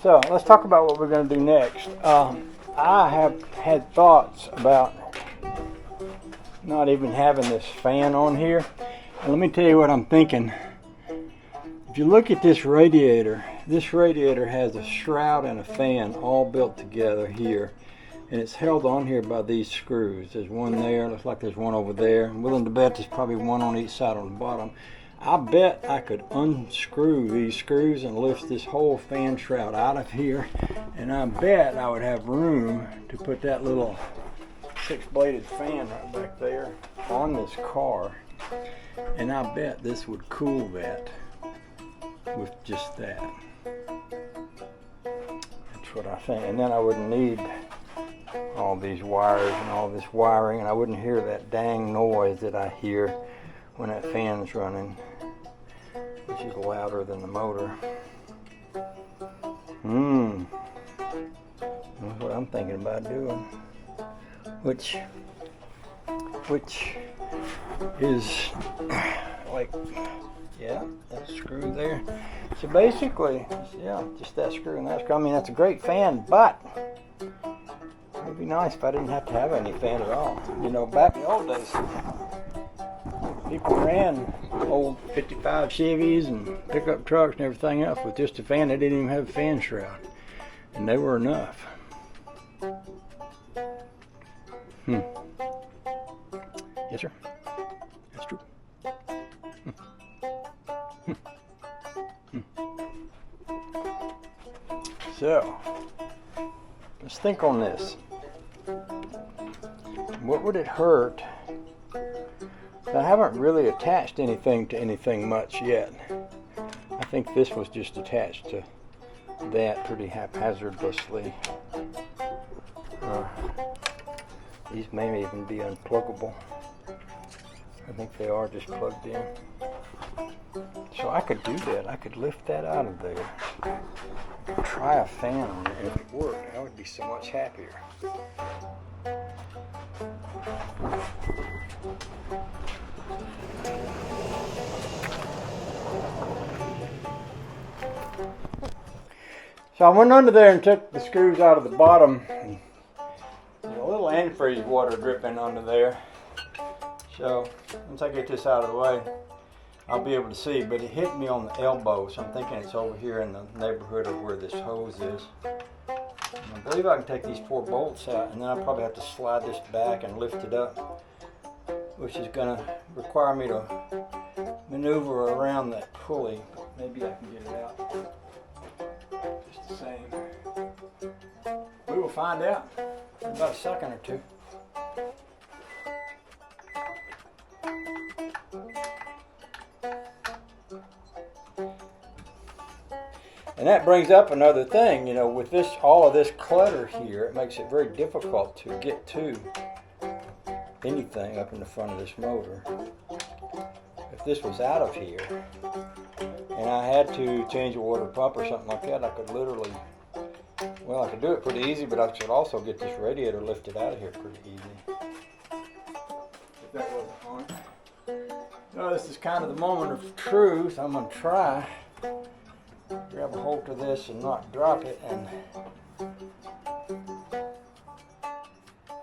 So let's talk about what we're going to do next. I have had thoughts about not even having this fan on here. And let me tell you what I'm thinking. If you look at this radiator has a shroud and a fan all built together here. And it's held on here by these screws. There's one there, looks like there's one over there. I'm willing to bet there's probably one on each side on the bottom. I bet I could unscrew these screws and lift this whole fan shroud out of here. And I bet I would have room to put that little 6-bladed fan right back there on this car. And I bet this would cool that with just that. That's what I think. And then I wouldn't need all these wires and all this wiring, and I wouldn't hear that dang noise that I hear when that fan's running, which is louder than the motor. That's what I'm thinking about doing. Which is like, yeah, that screw there. So basically, yeah, just that screw and that screw. I mean, that's a great fan, but it'd be nice if I didn't have to have any fan at all. You know, back in the old days, people ran old 55 Chevys and pickup trucks and everything else with just a fan. They didn't even have a fan shroud, and they were enough. Yes, sir. That's true. So, let's think on this. What would it hurt? I haven't really attached anything to anything much yet. I think this was just attached to that pretty haphazardly. These may even be unpluggable. I think they are just plugged in. So I could do that. I could lift that out of there. Try a fan on it. If it worked, I would be so much happier. So I went under there and took the screws out of the bottom. There's a little antifreeze water dripping under there. So once I get this out of the way, I'll be able to see, but it hit me on the elbow, so I'm thinking it's over here in the neighborhood of where this hose is. And I believe I can take these 4 bolts out, and then I'll probably have to slide this back and lift it up, which is going to require me to maneuver around that pulley. Maybe I can get it out just the same. We will find out in about a second or two. And that brings up another thing, you know, with this, all of this clutter here, it makes it very difficult to get to anything up in the front of this motor. If this was out of here, and I had to change a water pump or something like that, I could literally, well, I could do it pretty easy, but I could also get this radiator lifted out of here pretty easy. If that wasn't on it. Well, this is kind of the moment of truth. I'm going to try. Grab a hold of this and not drop it and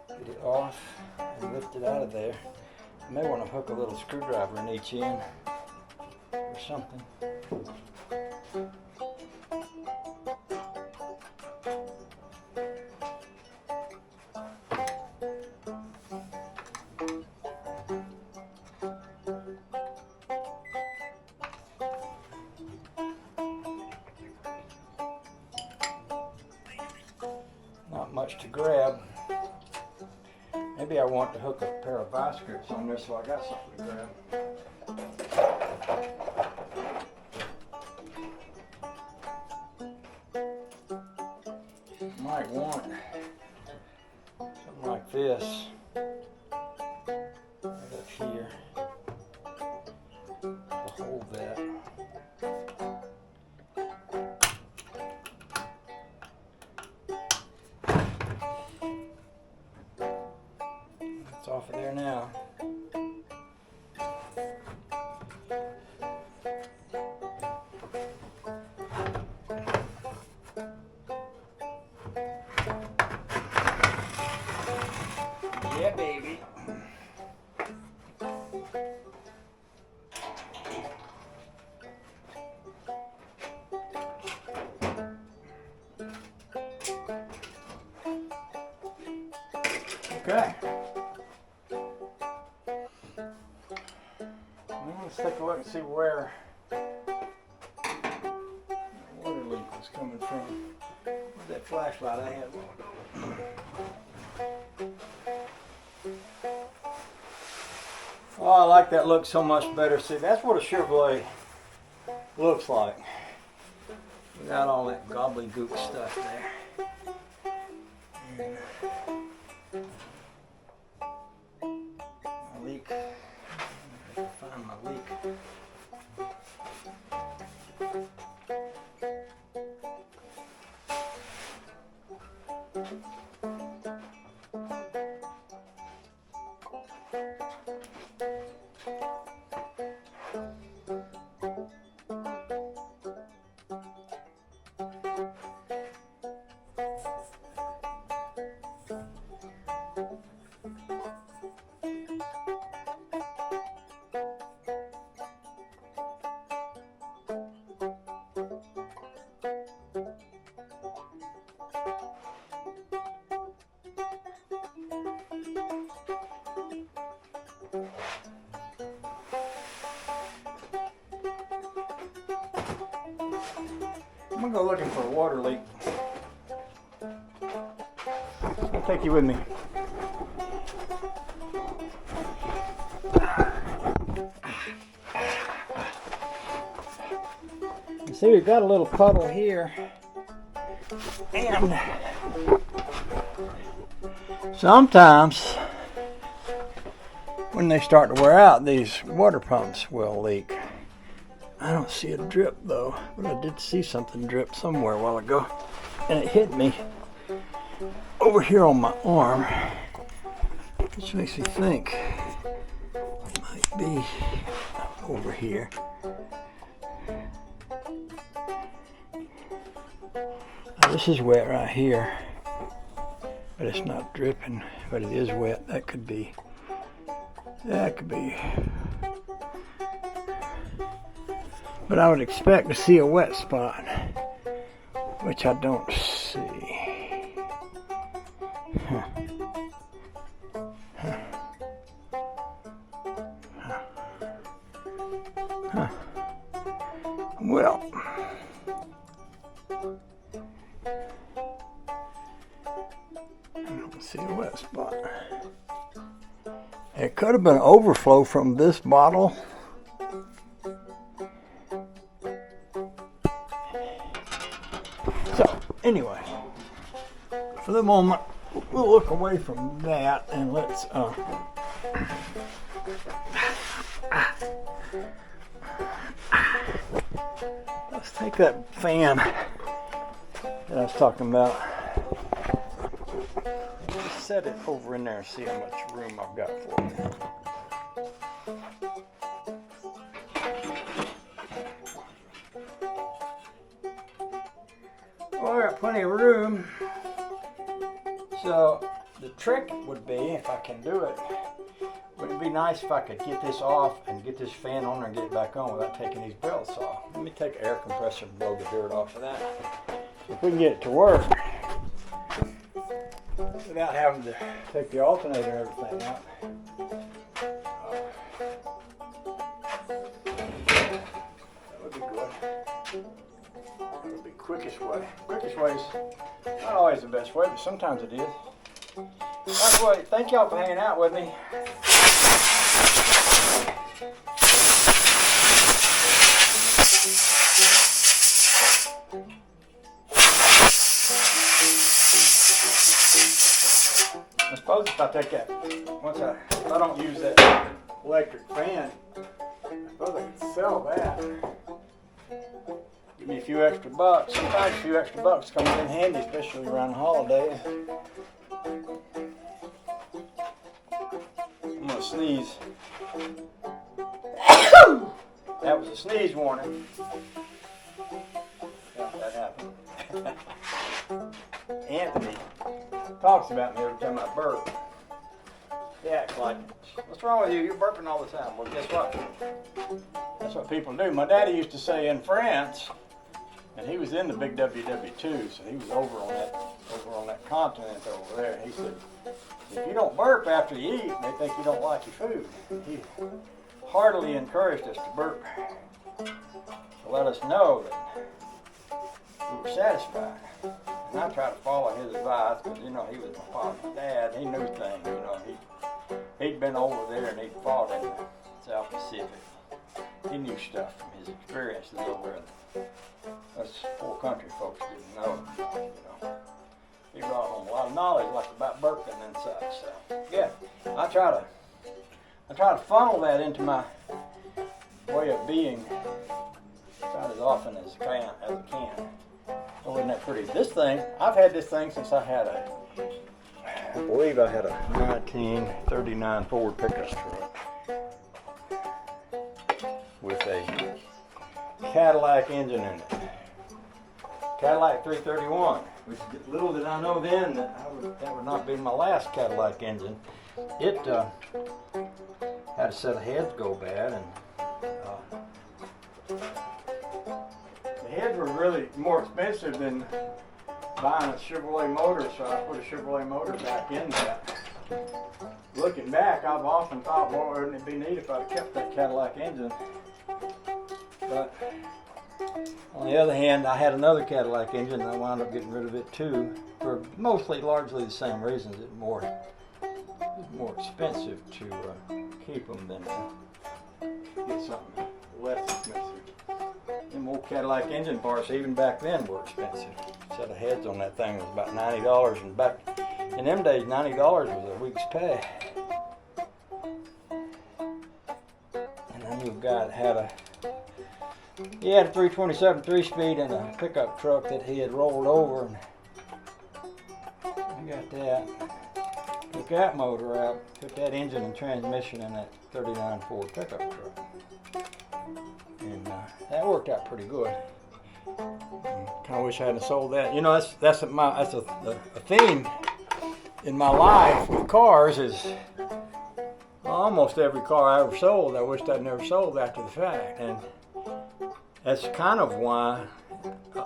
get it off and lift it out of there. I may want to hook a little screwdriver in each end or something. Not much to grab. Maybe I want to hook a pair of vice grips on there so I got something to grab. Might want something like this right up here to hold that. It's off of there now. Okay. Let's take a look and see where the water leak was coming from. Where's that flashlight I had? Oh, I like that look so much better. See, that's what a Chevrolet looks like without all that gobbledygook stuff there. And my leak. I have to find my leak. I'm gonna go looking for a water leak. I'll take you with me. You see, we've got a little puddle here, and sometimes when they start to wear out, these water pumps will leak. I don't see a drip though, but I did see something drip somewhere a while ago, and it hit me over here on my arm, which makes me think it might be over here. Now, this is wet right here, but it's not dripping, but it is wet. That could be. But I would expect to see a wet spot, which I don't see. Well, I don't see a wet spot. It could have been overflow from this bottle. So, anyway, for the moment, we'll look away from that and let's take that fan that I was talking about. Just set it over in there and see how much room I've got for it. Well, I got plenty of room. So the trick would be, if I can do it, would it be nice if I could get this off and get this fan on there and get it back on without taking these belts off. Let me take an air compressor and blow the dirt off of that. If we can get it to work without having to take the alternator and everything out. That would be good. That would be quickest way. Quickest way is not always the best way, but sometimes it is. Anyway, thank y'all for hanging out with me. I suppose if I take that, if I don't use that electric fan, I suppose I could sell that. Give me a few extra bucks. Sometimes a few extra bucks comes in handy, especially around the holidays. I'm gonna sneeze. That was a sneeze warning. Yeah, that happened. Anthony talks about me every time I burp. He acts like, what's wrong with you? You're burping all the time. Well, guess what? That's what people do. My daddy used to say in France, And he was in the big WW2, so he was over on that continent over there. He said, if you don't burp after you eat, they think you don't like your food. He heartily encouraged us to burp to let us know that we were satisfied. And I tried to follow his advice because, you know, he was my father's dad. He knew things, you know. He'd been over there and he'd fought in the South Pacific. He knew stuff from his experiences over there that us poor country folks didn't know. You know, he brought home a lot of knowledge, like about burping and such. So yeah, I try to funnel that into my way of being about as often as I can. Oh, isn't that pretty? This thing, I've had this thing since I believe I had a 1939 Ford pickup truck with a Cadillac engine in it. Cadillac 331, which little did I know then that would not be my last Cadillac engine. It had a set of heads go bad, and the heads were really more expensive than buying a Chevrolet motor, so I put a Chevrolet motor back in that. Looking back, I've often thought, well, wouldn't it be neat if I'd kept that Cadillac engine? But on the other hand, I had another Cadillac engine and I wound up getting rid of it too, for largely the same reasons. It's more expensive to keep them than to get something less expensive. Them old Cadillac engine parts, even back then, were expensive. A set of heads on that thing was about $90, and back in them days, $90 was a week's pay. And I knew a guy that had a 327 3-speed and a pickup truck that he had rolled over, and I got that. Took that motor out, took that engine and transmission in that 39 Ford pickup truck. And that worked out pretty good. Kind of wish I hadn't sold that. You know, that's a theme in my life with cars is almost every car I ever sold, I wished I'd never sold after the fact. And that's kind of why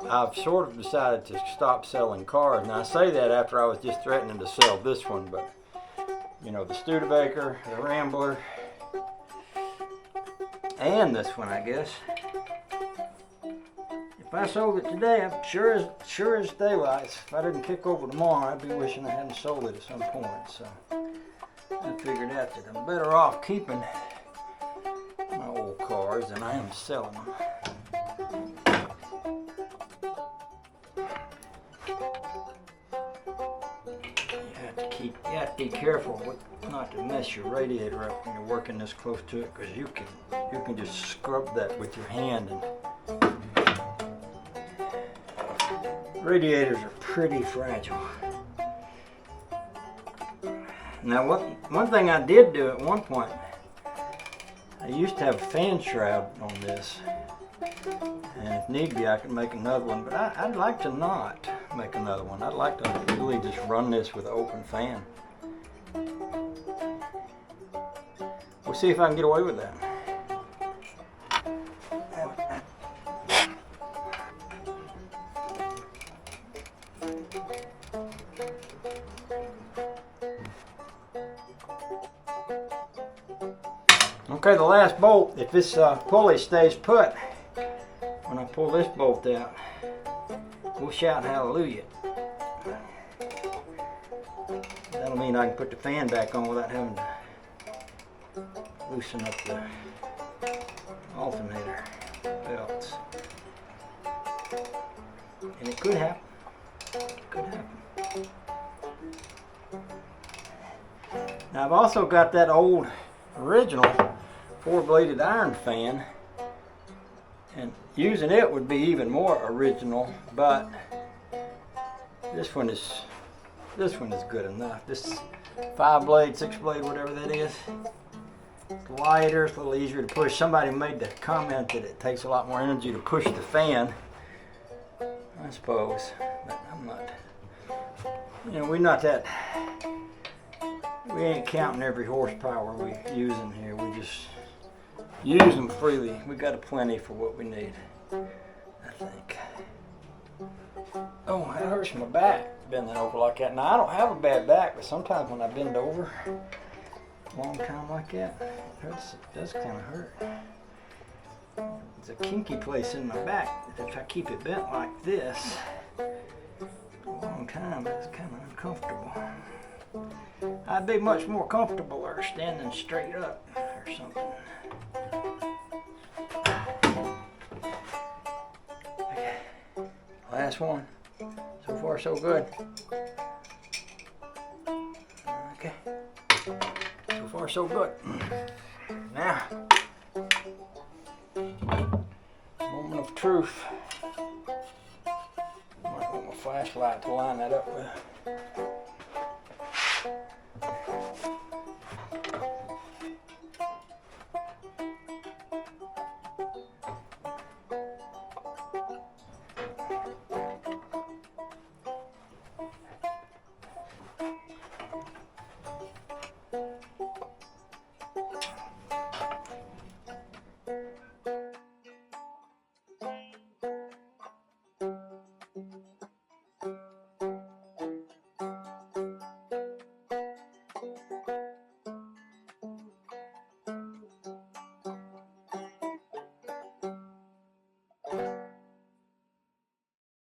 I've sort of decided to stop selling cars. And I say that after I was just threatening to sell this one, but you know, the Studebaker, the Rambler, and this one, I guess. If I sold it today, I'm sure as daylight. If I didn't kick over tomorrow, I'd be wishing I hadn't sold it at some point. So I figured out that I'm better off keeping my old cars than I am selling them. You have to be careful not to mess your radiator up when you're working this close to it, because you can just scrub that with your hand, and radiators are pretty fragile. Now, one thing I did do at one point, I used to have a fan shroud on this, and if need be, I could make another one, but I'd like to not make another one. I'd like to really just run this with an open fan. We'll see if I can get away with that. Okay, the last bolt, if this pulley stays put, when I pull this bolt out, we'll shout hallelujah. That'll mean I can put the fan back on without having to loosen up the alternator belts. And it could happen. It could happen. Now I've also got that old original 4-bladed iron fan, and using it would be even more original, but this one is good enough. This 5-blade, 6-blade, whatever that is, it's lighter, it's a little easier to push. Somebody made the comment that it takes a lot more energy to push the fan, I suppose, but I'm not, you know, we ain't counting every horsepower we using here. We just use them freely. We got a plenty for what we need, I think. Oh, that hurts my back, bending over like that. Now, I don't have a bad back, but sometimes when I bend over a long time like that, it hurts. It does kind of hurt. It's a kinky place in my back. If I keep it bent like this a long time, it's kind of uncomfortable. I'd be much more comfortable standing straight up or something. Okay. Last one. So far, so good. Okay. So far, so good. Now, moment of truth. Might want my flashlight to line that up with.